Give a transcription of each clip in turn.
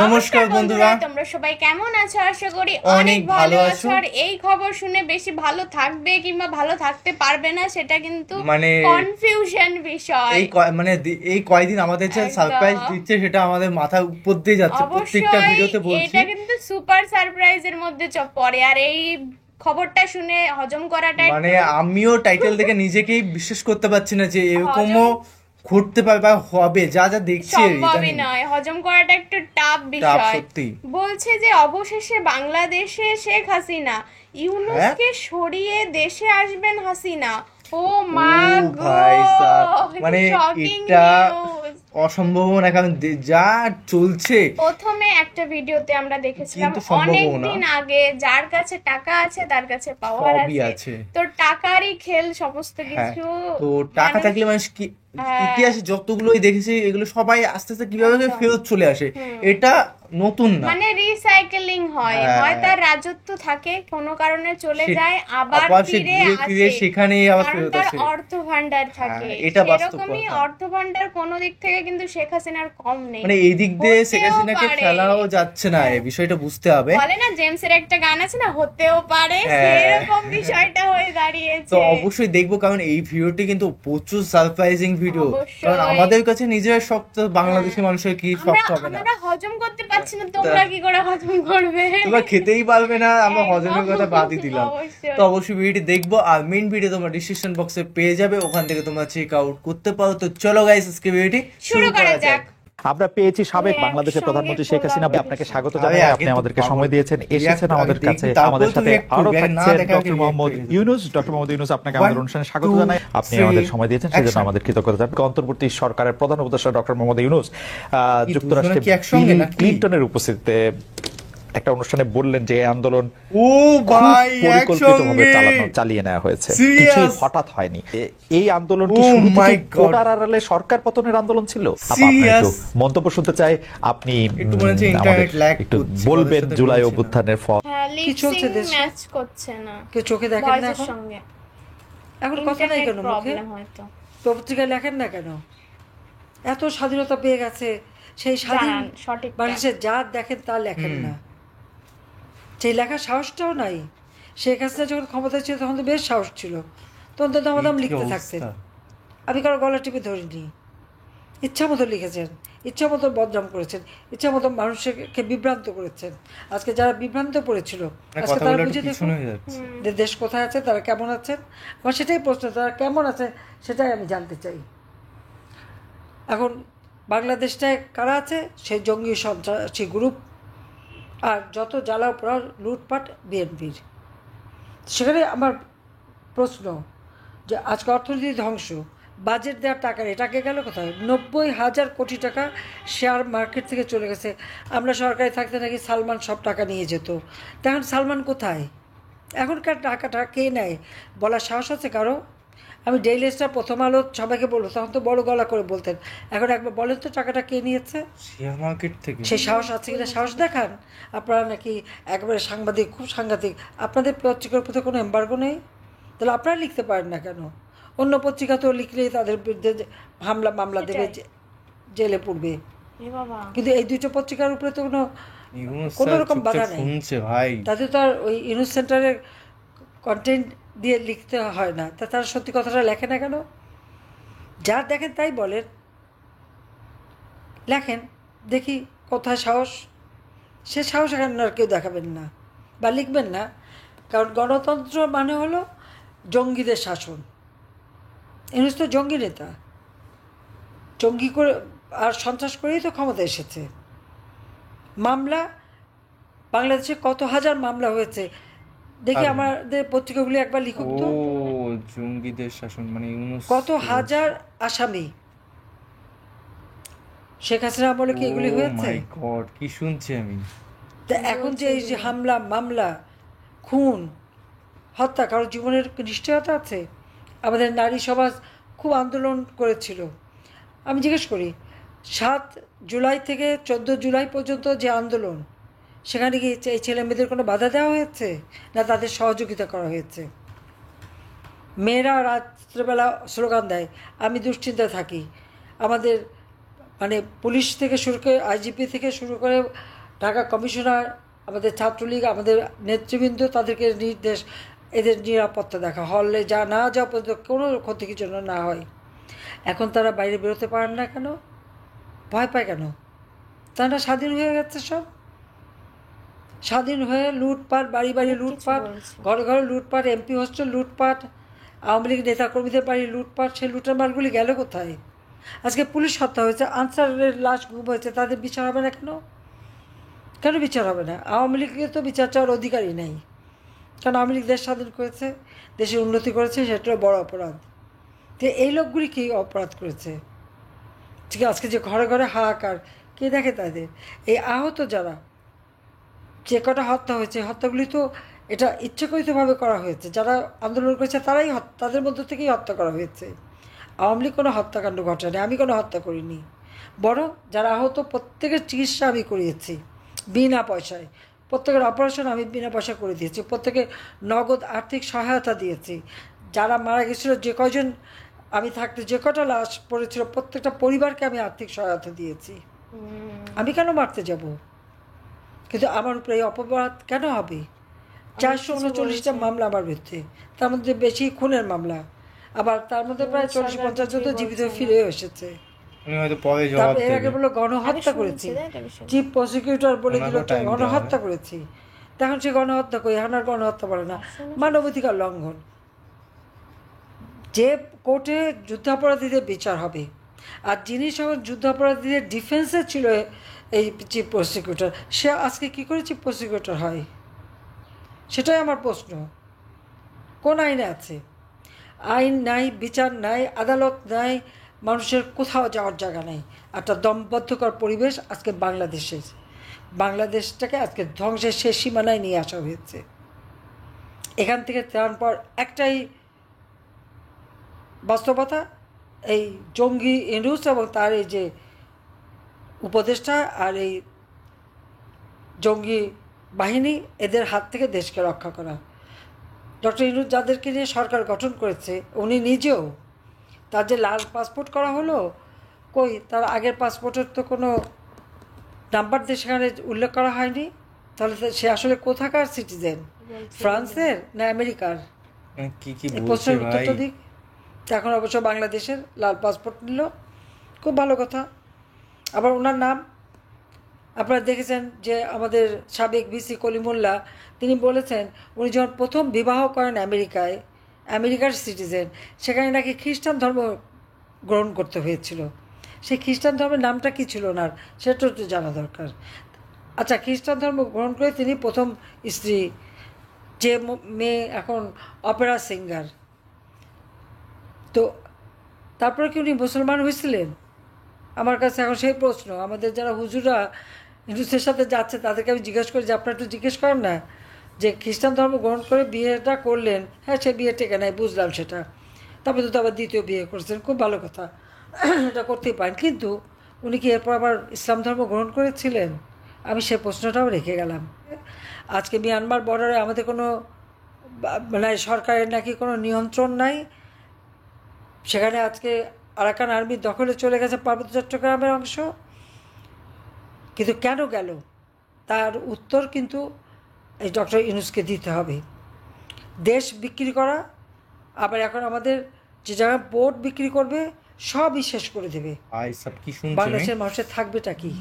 নমস্কার বন্ধুরা, তোমরা সবাই কেমন আছো? আশা করি অনেক ভালো আছো। আর এই খবর শুনে বেশি ভালো থাকবে কিংবা ভালো থাকতে পারবে না সেটা কিন্তু মানে কনফিউশন বিষয়। এই কয়দিন আমাদের যে সারপ্রাইজ দিচ্ছে সেটা আমাদের মাথার উপর দিয়ে যাচ্ছে প্রত্যেকটা ভিডিওতে বলছি। এটা কিন্তু সুপার সারপ্রাইজের মধ্যে পড়ে, আর এই খবরটা শুনে হজম করাটা মানে আমিও টাইটেল দেখে নিজেকেই বিশ্বাস করতে পারছি না যে এরকমও ঘটতে পারে বা হবে। যা যা দেখছি সম্ভবই নয়, হজম করাটা একটু টাফ বিষয়। সত্যি বলছে যে অবশেষে বাংলাদেশে শেখ হাসিনা, ইউনূসকে সরিয়ে দেশে আসবেন হাসিনা। ও মা গো, মানে এটা অসম্ভব না, কারণ যা চলছে। প্রথমে একটা ভিডিওতে আমরা দেখেছিলাম অনেকদিন আগে, যার কাছে টাকা আছে তার কাছে পাওয়ার আছে, তো টাকারই খেল সমস্ত কিছু। তো টাকা থাকলে মানুষ কি ইতিহাসে যতগুলোই দেখেছি এগুলো সবাই আস্তে আস্তে কিভাবে ফেরত চলে আসে, এটা নতুন না, মানে রিসাইকেলিং হয়। হয় তার রাজত্ব থাকে, কোনো কারণে চলে যায়, আবার ফিরে আসে, সেখানেই আবার ফেরত আসে। অর্থ ভান্ডার থাকে, এটা বাস্তব এরকমই অর্থ ভান্ডার কোনো দিক থেকে কিন্তু শেখ হাসিনার কম নেই। মানে এই দিক দিয়ে শেখ হাসিনাকে ফেলাও যাচ্ছে না, এই বিষয়টা বুঝতে হবে। বলে না জেমসের একটা গান আছে না, হতেও পারে, সেরকম বিষয়টা হয়ে দাঁড়িয়েছে। তো অবশ্যই দেখবো, কারণ এই ভিডিওটি কিন্তু প্রচুর সারপ্রাইজিং ভিডিও, কারণ আমাদের কাছে নিজের শক্ত বাংলাদেশি মানুষের কি শক্ত হবে না, আমরা হজম করতে পারছি না, তোমরা কি করে হজম করবে? তোমরা খেতেই পারবে না, আমরা হজমের কথা বাদই দিলাম। তো অবশ্যই ভিডিওটি দেখবো, আর মেইন ভিডিও তোমরা ডিসক্রিপশন বক্সে পেয়ে যাবে, ওখান থেকে তোমরা চেক আউট করতে পারো। তো চলো গাইস, আজকে ভিডিওটি শুরু করা যাক। আমরা পেয়েছি সাবেক বাংলাদেশের প্রধানমন্ত্রী শেখ হাসিনা। আপনাকে স্বাগত জানাই, আপনি আমাদেরকে সময় দিয়েছেন, এসেছেন আমাদের কাছে। আমাদের সাথে আরো থাকছেন ডক্টর মোহাম্মদ ইউনূস। ডক্টর মোহাম্মদ ইউনূস, আপনাকে আমাদের অনুষ্ঠানে স্বাগত জানাই। আপনি আমাদের সময় দিয়েছেন, সেজন্য আমাদের কৃতজ্ঞতা জানাই। অন্তর্বর্তী সরকারের প্রধান উপদেষ্টা ডক্টর মোহাম্মদ ইউনূস যুক্তরাষ্ট্রে বিল ক্লিনটনের উপস্থিতিতে একটা অনুষ্ঠানে বললেন যে আন্দোলন পরিকল্পিতভাবে চালিয়ে নেওয়া হয়েছে, কিছুই হঠাৎ হয়নি। এই আন্দোলন কি শুরু থেকে কোটার আড়ালে সরকার পতনের আন্দোলন ছিল? আপনার একটু মন্তব্য শুনতে চাই, আপনি একটু বলবেন জুলাই অভ্যুত্থানের ফল কি চলছে দেশে। ম্যাচ করছে না, কেউ চোখে দেখেন না এখন কথা নাই কেন মুখে? পত্রিকায় লেখেন না কেন? এত স্বাধীনতা পেয়ে গেছে, সেই স্বাধীন মানুষের যা দেখেন তা লেখেন না, সেই লেখার সাহসটাও নাই। শেখ হাসিনা যখন ক্ষমতা ছিল তখন তো বেশ সাহস ছিল, তখন তো দামাদাম লিখতে থাকতেন। আমি কারো গলা টিপে ধরিনি, ইচ্ছা মতো লিখেছেন, ইচ্ছা মতো বদনাম করেছেন, ইচ্ছা মতো মানুষকে বিভ্রান্ত করেছেন। আজকে যারা বিভ্রান্ত পড়েছিল, আজকে তারা বুঝে দেখুন দেশ কোথায় আছে, তারা কেমন আছেন। আমার সেটাই প্রশ্ন, তারা কেমন আছে সেটাই আমি জানতে চাই। এখন বাংলাদেশটায় কারা আছে? সেই জঙ্গি সন্ত্রাসী গ্রুপ, আর যত জ্বালা পোড়া লুটপাট বিএনপির। সেখানে আমার প্রশ্ন যে আজকে অর্থনীতি ধ্বংস, বাজেট দেওয়ার টাকা এটাকে গেল কোথায়? 90,000 কোটি টাকা শেয়ার মার্কেট থেকে চলে গেছে। আমরা সরকারি থাকতে নাকি সালমান সব টাকা নিয়ে যেত, তখন সালমান কোথায়? এখনকার টাকাটা কে নেয় বলার সাহস আছে কারো? আমি ডেইলি স্টার, প্রথম আলো সবাইকে বলবো, তখন তো বড় গলা করে বলতেন, এখন একবার বলেন তো টাকাটা কে নিয়েছে? শেয়ার মার্কেট থেকে। সেই সাহস আছে কিনা সাহস দেখান। আপনারা নাকি একবারে সাংবাদিক, খুব সাংঘাতিক। আপনাদের পত্রিকার প্রতি কোনো এম্বার্গো নেই, তাহলে আপনারা লিখতে পারেন না কেন? অন্য পত্রিকা তো লিখলেই তাদের বিরুদ্ধে মামলা দেবে, জেলে পড়বে, কিন্তু এই দুটো পত্রিকার উপরে তো কোনো রকম বাধা নেই। তাদের তো আর ওই ইউনুস সেন্টারের কন্টেন্ট দিয়ে লিখতে হয় না, তা তারা সত্যি কথাটা লেখে না কেন? যা দেখেন তাই বলেন, লেখেন, দেখি কোথায় সাহস। সে সাহস এখানে আর কেউ দেখাবেন না বা লিখবেন না, কারণ গণতন্ত্র মানে হলো জঙ্গিদের শাসন। ইউনূস তো জঙ্গি নেতা, জঙ্গি করে আর সন্ত্রাস করেই তো ক্ষমতা এসেছে। মামলা, বাংলাদেশে কত হাজার মামলা হয়েছে দেখি আমাদের পত্রিকাগুলি একবার লিখুক তো। জঙ্গিদের শাসন মানে কত হাজার আসামি শেখ হাসিনা আমলে কি এগুলি হয়েছে? কি শুনছি আমি। তা এখন যে এই যে হামলা, মামলা, খুন, হত্যা, কারো জীবনের নিশ্চয়তা আছে? আমাদের নারী সমাজ খুব আন্দোলন করেছিল। আমি জিজ্ঞেস করি, 7 জুলাই থেকে 14 জুলাই পর্যন্ত যে আন্দোলন, সেখানে কি এই ছেলে মেয়েদের কোনো বাধা দেওয়া হয়েছে, না তাদের সহযোগিতা করা হয়েছে? মেয়েরা রাত্রেবেলা স্লোগান দেয়, আমি দুশ্চিন্তায় থাকি, আমাদের মানে পুলিশ থেকে শুরু করে আইজিপি থেকে শুরু করে ঢাকা কমিশনার, আমাদের ছাত্রলীগ, আমাদের নেতৃবৃন্দ, তাদেরকে নির্দেশ এদের নিরাপত্তা দেখা, হলে যা না যাওয়া পর্যন্ত কোনো ক্ষতি যেন না হয়। এখন তারা বাইরে বেরোতে পারেন না কেন? ভয় পায় কেন? তারা স্বাধীন হয়ে গেছে, সব স্বাধীন হয়ে লুটপাট, বাড়ি বাড়ি লুটপাট, ঘরে ঘরে লুটপাট, এমপি হোস্টেল লুটপাট, আওয়ামী লীগ নেতাকর্মীদের বাড়ি লুটপাট। সেই লুটের মালগুলি গেল কোথায়? আজকে পুলিশ হত্যা হয়েছে, আনসারের লাশ গুম হয়েছে, তাদের বিচার হবে না কেন? কেন বিচার হবে না? আওয়ামী লীগকে তো বিচার চাওয়ার অধিকারই নেই, কারণ আওয়ামী লীগ দেশ স্বাধীন করেছে, দেশের উন্নতি করেছে, সেটা বড় অপরাধ। তো এই লোকগুলি কী অপরাধ করেছে? ঠিক আজকে যে ঘরে ঘরে হাহাকার, কে দেখে তাদের? এই আহত যারা, যে কটা হত্যা হয়েছে, হত্যাগুলি তো এটা ইচ্ছাকৃতভাবে করা হয়েছে। যারা আন্দোলন করেছে তারাই, তাদের মধ্য থেকেই হত্যা করা হয়েছে। আওয়ামী লীগ কোনো হত্যাকাণ্ড ঘটায়নি, আমি কোনো হত্যা করিনি। বরং যারা আহত প্রত্যেকের চিকিৎসা আমি করিয়েছি বিনা পয়সায়, প্রত্যেকের অপারেশন আমি বিনা পয়সা করে দিয়েছি, প্রত্যেকে নগদ আর্থিক সহায়তা দিয়েছি। যারা মারা গেছিল, যে কয়জন আমি থাকতে যে কটা লাশ পড়েছিল, প্রত্যেকটা পরিবারকে আমি আর্থিক সহায়তা দিয়েছি। আমি কেন মারতে যাব? কিন্তু আমার উপরে এই অপবাদ কেন হবে? 439টা মামলা আমার বিরুদ্ধে, তার মধ্যে বেশি খুনের মামলা, আবার তার মধ্যে প্রায় 40-50 জন জীবিত ফিরে এসেছে। এর আগে বললো গণহত্যা করেছি, চিফ প্রসিকিউটর বলে দিল গণহত্যা করেছি। তখন সে গণহত্যা করি, এখন আর গণহত্যা বলে না, মানবাধিকার লঙ্ঘন। যে কোর্টে যুদ্ধাপরাধীদের বিচার হবে, আর যিনি সব যুদ্ধাপরাধীদের ডিফেন্সে ছিল এই চিফ প্রসিকিউটর, সে আজকে কী করে চিফ প্রসিকিউটর হয়? সেটাই আমার প্রশ্ন। কোন আইনে আছে? আইন নাই, বিচার নাই, আদালত নাই, মানুষের কোথাও যাওয়ার জায়গা নেই। একটা দমবদ্ধকর পরিবেশ আজকে বাংলাদেশের, বাংলাদেশটাকে আজকে ধ্বংসের শেষ সীমানায় নিয়ে আসা হয়েছে। এখান থেকে ত্রাণ পাওয়ার একটাই বাস্তবতা, এই জঙ্গি ইউনূস এবং তার এই যে উপদেষ্টা আর এই জঙ্গি বাহিনী, এদের হাত থেকে দেশকে রক্ষা করা। ডক্টর ইউনূস যাদেরকে নিয়ে সরকার গঠন করেছে, উনি নিজেও, তার যে লাল পাসপোর্ট করা হলো, কই তার আগের পাসপোর্টের তো কোনো নাম্বার দিয়ে সেখানে উল্লেখ করা হয়নি। তাহলে সে আসলে কোথাকার সিটিজেন? ফ্রান্সের না আমেরিকার? এই প্রশ্নের উত্তরটা দিক। এখন অবশ্য বাংলাদেশের লাল পাসপোর্ট নিল, খুব ভালো কথা। আবার ওনার নাম আপনারা দেখেছেন যে আমাদের সাবেক ভিসি কলিমুল্লাহ, তিনি বলেছেন উনি যখন প্রথম বিবাহ করেন আমেরিকায়, আমেরিকার সিটিজেন, সেখানে নাকি খ্রিস্টান ধর্ম গ্রহণ করতে হয়েছিল। সেই খ্রিস্টান ধর্মের নামটা কী ছিল ওনার, সেটা একটু জানা দরকার। আচ্ছা, খ্রিস্টান ধর্ম গ্রহণ করে তিনি প্রথম স্ত্রী, যে মেয়ে এখন অপেরা সিঙ্গার, তো তারপরে কি উনি মুসলমান হয়েছিলেন? আমার কাছে এখন সেই প্রশ্ন। আমাদের যারা হুজুরা হিন্দুদের সাথে যাচ্ছে, তাদেরকে আমি জিজ্ঞেস করি যে আপনারা একটু জিজ্ঞেস করেন না, যে খ্রিস্টান ধর্ম গ্রহণ করে বিয়েটা করলেন, হ্যাঁ সে বিয়ে টেকে নাই, বুঝলাম সেটা, তারপরে তো আবার দ্বিতীয় বিয়ে করছেন, খুব ভালো কথা, এটা করতেই পারেন, কিন্তু উনি কি এরপর আবার ইসলাম ধর্ম গ্রহণ করেছিলেন? আমি সে প্রশ্নটাও রেখে গেলাম। আজকে মিয়ানমার বর্ডারে আমাদের কোনো মানে সরকারের নাকি কোনো নিয়ন্ত্রণ নাই, সেখানে আজকে আরাকান আর্মির দখলে চলে গেছে পার্বত্য চট্টগ্রামের অংশ, কিন্তু কেন গেল তার উত্তর কিন্তু এই ডক্টর ইউনূসকে দিতে হবে। দেশ বিক্রি করা, আবার এখন আমাদের যে জায়গায় পোর্ট বিক্রি করবে, সবই শেষ করে দেবে। বাংলাদেশের মানুষের থাকবেটা কি?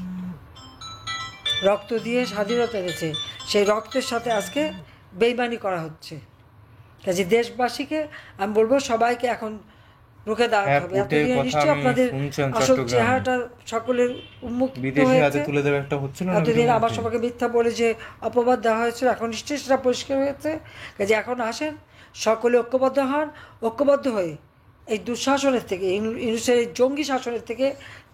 রক্ত দিয়ে স্বাধীনতা এনেছে, সেই রক্তের সাথে আজকে বেইমানি করা হচ্ছে। কাজে দেশবাসীকে আমি বলবো, সবাইকে এখন রুখে দাঁড়াতে হবে। এতদিন নিশ্চয়ই আপনাদের আসল চেহারাটা সকলের উন্মুক্ত হয়েছে। এতদিন আমার সবাইকে মিথ্যা বলে যে অপবাদ দেওয়া হয়েছিল, এখন নিশ্চয়ই সেটা পরিষ্কার হয়েছে। কাজে এখন আসেন, সকলে ঐক্যবদ্ধ হন, ঐক্যবদ্ধ হয়ে এই দুঃশাসনের থেকে, ইউনূসের এই জঙ্গি শাসনের থেকে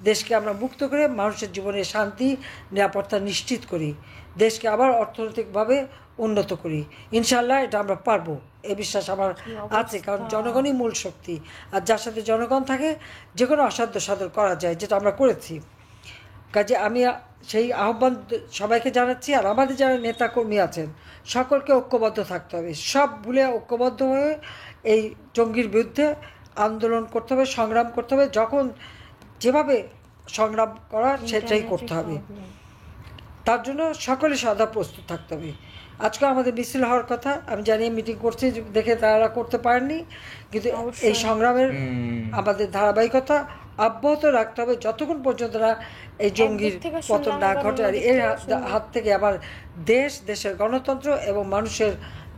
দেশকে আমরা মুক্ত করে মানুষের জীবনে শান্তি নিরাপত্তা নিশ্চিত করি, দেশকে আবার অর্থনৈতিকভাবে উন্নত করি। ইনশাল্লাহ এটা আমরা পারবো, এ বিশ্বাস আমার আছে, কারণ জনগণই মূল শক্তি। আর যার সাথে জনগণ থাকে, যে কোনো অসাধ্য সাধন করা যায়, যেটা আমরা করেছি। কাজে আমি সেই আহ্বান সবাইকে জানাচ্ছি। আর আমাদের যারা নেতাকর্মী আছেন, সকলকে ঐক্যবদ্ধ থাকতে হবে, সব ভুলে ঐক্যবদ্ধ হয়ে এই জঙ্গির বিরুদ্ধে আন্দোলন করতে হবে, সংগ্রাম করতে হবে। যখন যেভাবে সংগ্রাম করা সেটাই করতে হবে। তার জন্য সকলে সদা প্রস্তুত থাকতে হবে। আজকে আমাদের মিছিল হওয়ার কথা, আমি জানি মিটিং করছি দেখে তারা করতে পারেননি, কিন্তু এই সংগ্রামের আমাদের ধারাবাহিকতা অব্যাহত রাখতে হবে যতক্ষণ পর্যন্ত না এই জঙ্গির পতন না ঘটে। আর এর হাত থেকে আবার দেশের গণতন্ত্র এবং মানুষের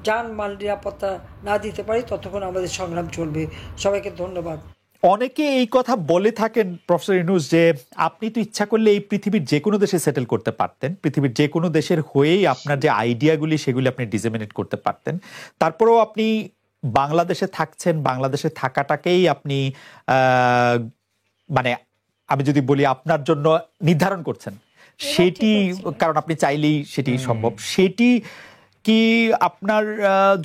জান মাল নিরাপত্তা না দিতে পারি ততক্ষণ আমাদের সংগ্রাম চলবে। সবাইকে ধন্যবাদ। অনেকে এই কথা বলে থাকেন প্রফেসর ইউনূস যে আপনি তো ইচ্ছা করলে এই পৃথিবীর যে কোনো দেশে সেটেল করতে পারতেন, পৃথিবীর যে কোনো দেশের হয়েই আপনার যে আইডিয়াগুলি সেগুলি আপনি ডিসেমিনেট করতে পারতেন, তারপরেও আপনি বাংলাদেশে থাকছেন, বাংলাদেশে থাকাটাকেই আপনি মানে আমি যদি বলি আপনার জন্য নির্ধারণ করছেন, সেটি কারণ আপনি চাইলেই সেটি সম্ভব, সেটি কি আপনার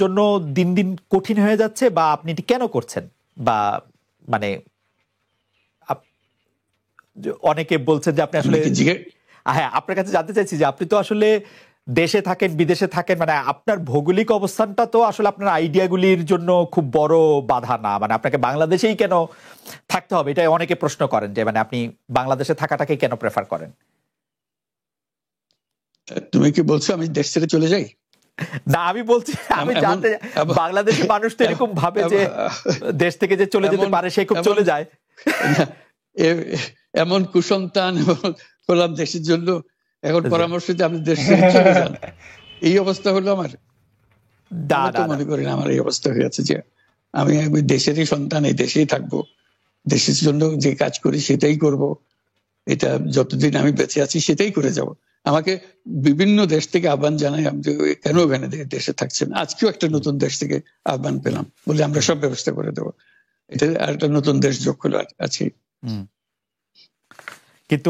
জন্য দিন দিন কঠিন হয়ে যাচ্ছে, বা আপনি এটি কেন করছেন? বা মানে অনেকে বলছেন যে আপনি আসলে, হ্যাঁ আপনার কাছে জানতে চাইছি যে আপনি তো আসলে দেশে থাকেন, বিদেশে থাকেন, মানে আপনার ভৌগোলিক অবস্থানটা তো আসলে আপনার আইডিয়াগুলির জন্য খুব বড় বাধা না, মানে আপনাকে বাংলাদেশেই কেন থাকতে হবে, এটা অনেকে প্রশ্ন করেন যে মানে আপনি বাংলাদেশে থাকাটাকে কেন প্রেফার করেন? তুমি কি বলছো আমি দেশ ছেড়ে চলে যাই? না, আমি বলছি, আমি জানতে, বাংলাদেশের মানুষ তো এরকম ভাবে যে দেশ থেকে যে চলে যেতে পারে সে খুব চলে যায়। এমন কুসন্তান হলাম দেশের জন্য, এখন পরামর্শ যে আপনি দেশ ছেড়ে চলে যান, এই অবস্থা হলো আমার। মনে করি না আমার এই অবস্থা হয়েছে যে আমি দেশেরই সন্তান, এই দেশেই থাকবো, দেশের জন্য যে কাজ করি সেটাই করব, এটা যতদিন আমি বেঁচে আছি সেটাই করে যাব। আমাকে বিভিন্ন দেশ থেকে আহ্বান জানাই, আমি কেন ওখানে দেশে থাকছেন। আজকেও একটা নতুন দেশ থেকে আহ্বান পেলাম, বলে আমরা সব ব্যবস্থা করে দেবো। এটা আর একটা নতুন দেশ যোগ হলো আছে। কিন্তু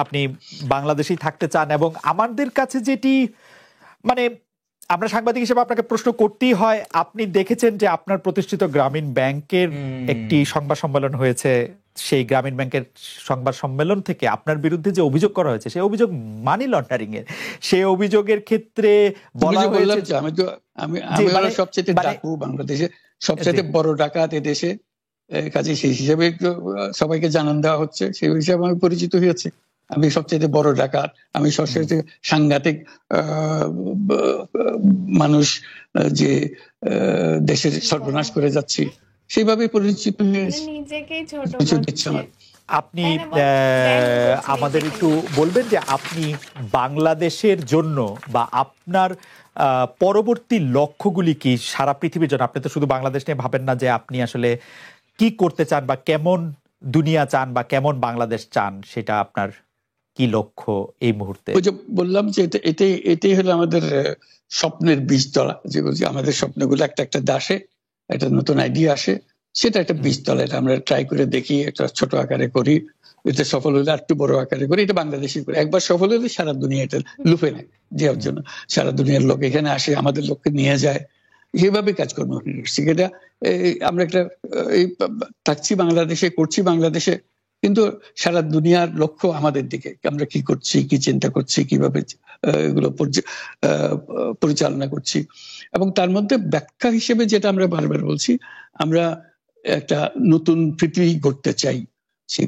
আপনি বাংলাদেশেই থাকতে চান, এবং আমাদের কাছে যেটি মানে আমরা সাংবাদিক হিসেবে আপনাকে প্রশ্ন করতেই হয়, আপনি দেখেছেন যে আপনার প্রতিষ্ঠিত গ্রামীণ ব্যাংকের একটি সংবাদ সম্মেলন হয়েছে, সেই গ্রামীণ ব্যাংকের সংবাদ সম্মেলন থেকে আপনার বিরুদ্ধে যে অভিযোগ করা হয়েছে সেই অভিযোগ মানি লন্ডারিং এর, সেই অভিযোগের ক্ষেত্রে বলা হয়েছে আমি সবচেয়ে ডাকু বাংলাদেশে সবচেয়ে বড় ডাকাত এদেশে, কাজে সেই হিসাবে সবাইকে জানান দেওয়া হচ্ছে, সেই হিসাবে আমি পরিচিত হয়েছে। আমি সবচেয়ে বড় ডাকাত, আমি সবচেয়ে সাংঘাতিক মানুষ যে দেশের সর্বনাশ করে যাচ্ছি, সেইভাবে পরিচিত হয়েছে। আপনি আমাদের একটু বলবেন যে আপনি বাংলাদেশের জন্য বা আপনার পরবর্তী লক্ষ্যগুলি কি সারা পৃথিবীর জন্য? আপনি তো শুধু বাংলাদেশ নিয়ে ভাবেন না, যে আপনি আসলে কি করতে চান বা কেমন দুনিয়া চান বা কেমন বাংলাদেশ চান, সেটা আপনার কি লক্ষ্য এই মুহূর্তে? ওই যে বললাম যে এটাই হলো আমাদের স্বপ্নের বীজতলা, যে আমাদের স্বপ্নগুলো একটা দাসে একটা নতুন আইডিয়া আসে, সেটা একটা বীজতলা, এটা আমরা ট্রাই করে দেখি, একটা ছোট আকারে করি, এটা সফল হলে আর একটু বড় আকারে করি, এটা বাংলাদেশি করি। একবার সফল হলে সারা দুনিয়া এটা লুফে নেয় দেওয়ার জন্য, সারা দুনিয়ার লোক এখানে আসে, আমাদের লোককে নিয়ে যায়, সেভাবে কাজকর্ম করছি। এটা আমরা একটা থাকছি বাংলাদেশে, করছি বাংলাদেশে, কিন্তু সারা দুনিয়ার লক্ষ্য আমাদের দিকে, আমরা কি করছি, কি চিন্তা করছি, কিভাবে এগুলো পরিচালনা করছি। এবং তার মধ্যে ব্যাখ্যা হিসেবে যেটা আমরা বারবার বলছি, আমরা একটা নতুন পৃথিবী গড়তে চাই। সেই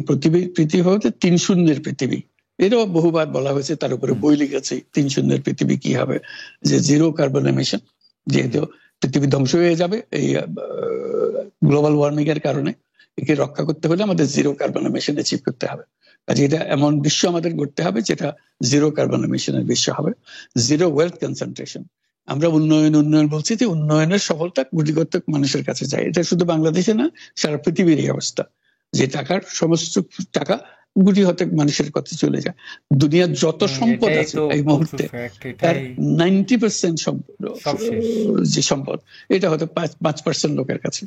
পৃথিবী হতে 3 শূন্যের পৃথিবী, এটাও বহুবার বলা হয়েছে, তার উপরে বই লিখেছে। 3 শূন্যের পৃথিবী কি হবে, যে 0 কার্বন এমিশন, যেহেতু পৃথিবী ধ্বংস হয়ে যাবে এই গ্লোবাল ওয়ার্মিং এর কারণে, একে রক্ষা করতে হলে আমাদের 0 কার্বন এমিশন অ্যাচিভ করতে হবে। কাজে এটা এমন বিশ্ব আমাদের গড়তে হবে যেটা 0 কার্বন এমিশনের বিশ্ব হবে। 0 ওয়েলথ কনসেন্ট্রেশন, আমরা উন্নয়ন বলছি, যে উন্নয়নের সফলতা গুটিগত মানুষের কাছে যায়। এটা শুধু বাংলাদেশে না, সারা পৃথিবীর এই অবস্থা, যে সমস্ত টাকা গুটি হতে মানুষের কাছে চলে যায়। দুনিয়ার যত সম্পদ আছে এই মুহূর্তে তার 90% যে সম্পদ, এটা হয়তো 5% লোকের কাছে,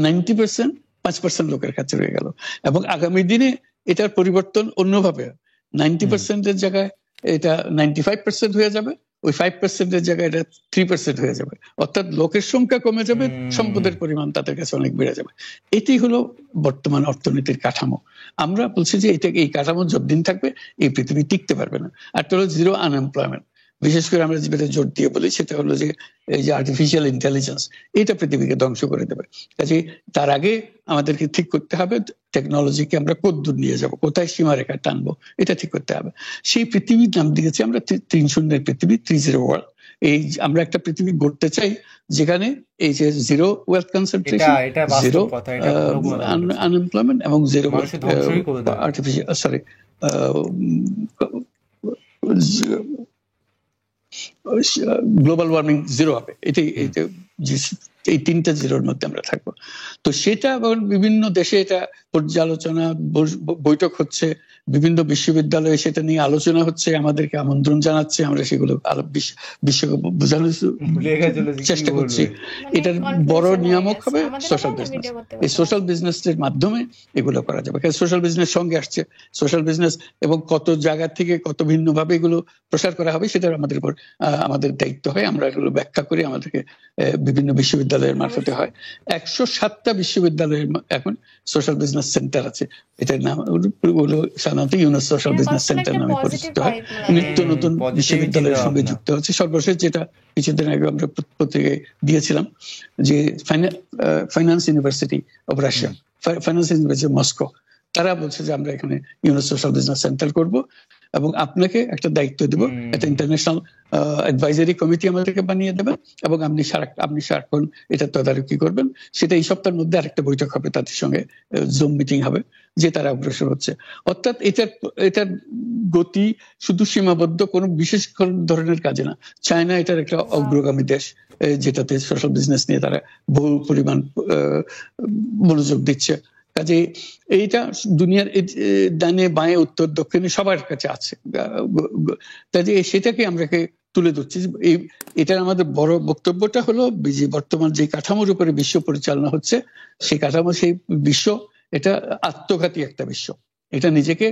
90% 5% লোকের কাছে রয়ে গেল। এবং আগামী দিনে এটার পরিবর্তন অন্যভাবে, 90% এর জায়গায় এটা 95% হয়ে যাবে, ওই 5% এর জায়গায় এটা 3% হয়ে যাবে। অর্থাৎ লোকের সংখ্যা কমে যাবে, সম্পদের পরিমাণ তাদের কাছে অনেক বেড়ে যাবে। এটি হলো বর্তমান অর্থনীতির কাঠামো। আমরা বলছি যে এই কাঠামো যতদিন থাকবে এই পৃথিবী টিকতে পারবে না। আর তো হলো 0 আনএমপ্লয়মেন্ট, বিশেষ করে আমরা যেটা জোর দিয়ে বলি সেটা হলো যে এই যে আর্টিফিশিয়াল ইন্টেলিজেন্স, এটা পৃথিবীকে ধ্বংস করে দেবে। কাজে তার আগে আমাদেরকে ঠিক করতে হবে টেকনোলজিকে আমরা কতদূর নিয়ে যাব, কোথায় সীমারেখা টানবো, এটা ঠিক করতে হবে। সেই পৃথিবীর নাম দিয়েছি আমরা 3-0 পৃথিবী, 3-0 ওয়ার্ল্ড। এই আমরা একটা পৃথিবী গড়তে চাই যেখানে এই যে zero wealth concentration, zero unemployment এবং zero artificial global warming zero হবে। এটাই এই 3টা জিরোর মধ্যে আমরা থাকবো। তো সেটা আবার বিভিন্ন দেশে এটা পর্যালোচনা বৈঠক হচ্ছে, বিভিন্ন বিশ্ববিদ্যালয়ে সেটা নিয়ে আলোচনা হচ্ছে, আমাদেরকে আমন্ত্রণ জানাচ্ছে, আমরা সেগুলো বিশ্বকে বোঝানোর চেষ্টা করছি। এটার বড় নিয়ামক হবে সোশ্যাল বিজনেস। এই সোশ্যাল বিজনেসের মাধ্যমে এগুলো করা যাবে। সোশ্যাল বিজনেস সঙ্গে আসছে সোশ্যাল বিজনেস, এবং কত জায়গা থেকে কত ভিন্ন ভাবে এগুলো প্রসার করা হবে সেটা আমাদের উপর আমাদের দায়িত্ব হয়। আমরা এগুলো ব্যাখ্যা করি, আমাদেরকে বিভিন্ন বিশ্ববিদ্যালয়ের মারফতে হয়। 107টা বিশ্ববিদ্যালয়ের এখন সোশ্যাল বিজনেস সেন্টার আছে। এটার নাম হলো সাধারণত ইউনুস সোশ্যাল বিজনেস সেন্টার নামে পরিচিত হয়। নিত্য নতুন বিশ্ববিদ্যালয়ের সঙ্গে যুক্ত হচ্ছে। সর্বশেষ যেটা কিছুদিন আগে আমরা পত্রিকায় দিয়েছিলাম যে finance university of Russia, finance university Moscow, তারা বলছে যে আমরা এখানে ইউনুস সোশ্যাল বিজনেস সেন্টার করব এবং আপনাকে একটা দায়িত্ব দেব, একটা ইন্টারন্যাশনাল অ্যাডভাইজারি কমিটি আমাদেরকে বানিয়ে দেবেন এবং আপনি সারাক্ষণ এটা তদারকি করবেন। সেটা এই সপ্তাহের মধ্যে আরেকটা বৈঠক হবে, তাদের সঙ্গে জুম মিটিং হবে, যে তারা অগ্রসর হচ্ছে। অর্থাৎ এটার গতি শুধু সীমাবদ্ধ কোনো বিশেষ ধরনের কাজে না। চায়না এটার একটা অগ্রগামী দেশ, যেটাতে সোশ্যাল বিজনেস নিয়ে তারা বহু পরিমাণ মনোযোগ দিচ্ছে। কাজে এইটা দুনিয়ার ডানে বাঁয়ে উত্তর দক্ষিণে সবার কাছে আছে। কাজে সেটাকে আমরাকে তুলে ধরছি। এটার আমাদের বড় বক্তব্যটা হলো যে বর্তমান যে কাঠামোর উপরে বিশ্ব পরিচালনা হচ্ছে, সেই কাঠামো, সেই বিশ্ব এটা আত্মঘাতী একটা বিশ্ব। এটা নিজেকে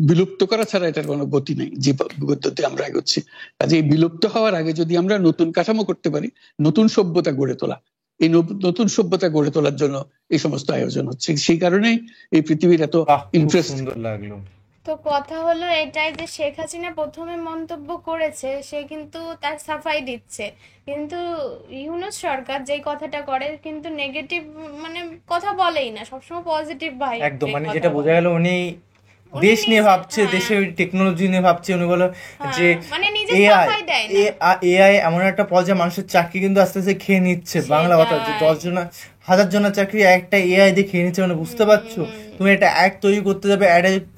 বিলুপ্ত করা ছাড়া এটার কোনো গতি নেই, যে গতিতে আমরা এগোচ্ছি। কাজে এই বিলুপ্ত হওয়ার আগে যদি আমরা নতুন কাঠামো করতে পারি, নতুন সভ্যতা গড়ে তোলা, এই নতুন সভ্যতা গড়ে তোলার জন্য এই সমস্ত আয়োজন হচ্ছে। সেই কারণেই এই পৃথিবীর এত ইন্টারেস্ট। তো কথা হলো এটাই যে শেখ হাসিনা প্রথমে মন্তব্য করেছে, সে কিন্তু তার সাফাই দিচ্ছে, কিন্তু ইউনূস সরকার যেই কথাটা করে কিন্তু নেগেটিভ মানে কথা বলেই না, সবসময় পজিটিভ ভাই। একদম, মানে যেটা বোঝা গেল উনি দেশ নিয়ে ভাবছে, দেশের টেকনোলজি নিয়ে ভাবছে। উনি বলো যে এআই এমন একটা পর্যায়ে মানুষের চাকরি কিন্তু আস্তে আস্তে খেয়ে নিচ্ছে। বাংলা কথা, যে 10 জনের চাকরি একটা এআই দিয়ে খেয়ে নিচ্ছে। মানে বুঝতে পারছো, তুমি একটা অ্যাড তৈরি করতে যাবে,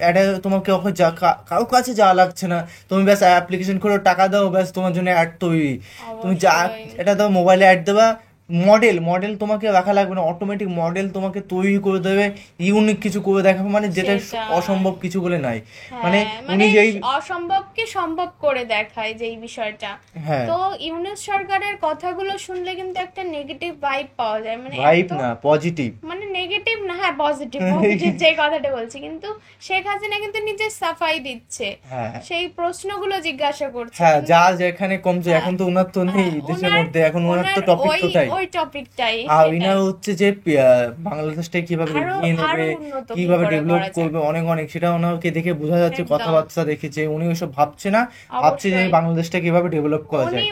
অ্যাডে তোমাকে কারো কাছে যাওয়া লাগছে না, তুমি ব্যাস অ্যাপ্লিকেশন করে টাকা দাও, ব্যাস তোমার জন্য অ্যাড তৈরি। তুমি যা এটা দাও, মোবাইলে অ্যাড দেবা, মডেল তোমাকে রাখা লাগবে না, অটোমেটিক মডেল তোমাকে তৈরি করে দেবে, ইউনিক কিছু করে দেখাবে, মানে যেটা অসম্ভব কিছু বলে নাই। মানে উনি যেই অসম্ভবকে সম্ভব করে দেখায় যেই বিষয়টা। তো ইউনূস সরকারের কথাগুলো শুনলে কিন্তু একটা নেগেটিভ ভাইব পাওয়া যায়, মানে ভাইব না পজিটিভ, মানে নেগেটিভ না, হ্যাঁ পজিটিভ যে কথাটা বলছি। কিন্তু শেখ হাসিনা কিন্তু নিজে সাফাই দিচ্ছে, সেই প্রশ্নগুলো জিজ্ঞাসা করছে। হ্যাঁ, যা যেখানে কমছে, এখন তো উনার তো নেই দেশের মধ্যে, এখন উনার তো টপিকটাই আর উনার হচ্ছে যে বাংলাদেশটাকে কিভাবে এগিয়ে নেবে, কিভাবে ডেভেলপ করবে, অনেক সেটা ওনাকে দেখে বোঝা যাচ্ছে, কথাবার্তা দেখে যে উনি ওইসব ভাবছে না, ভাবছে যে বাংলাদেশটা কিভাবে ডেভেলপ করা যায়।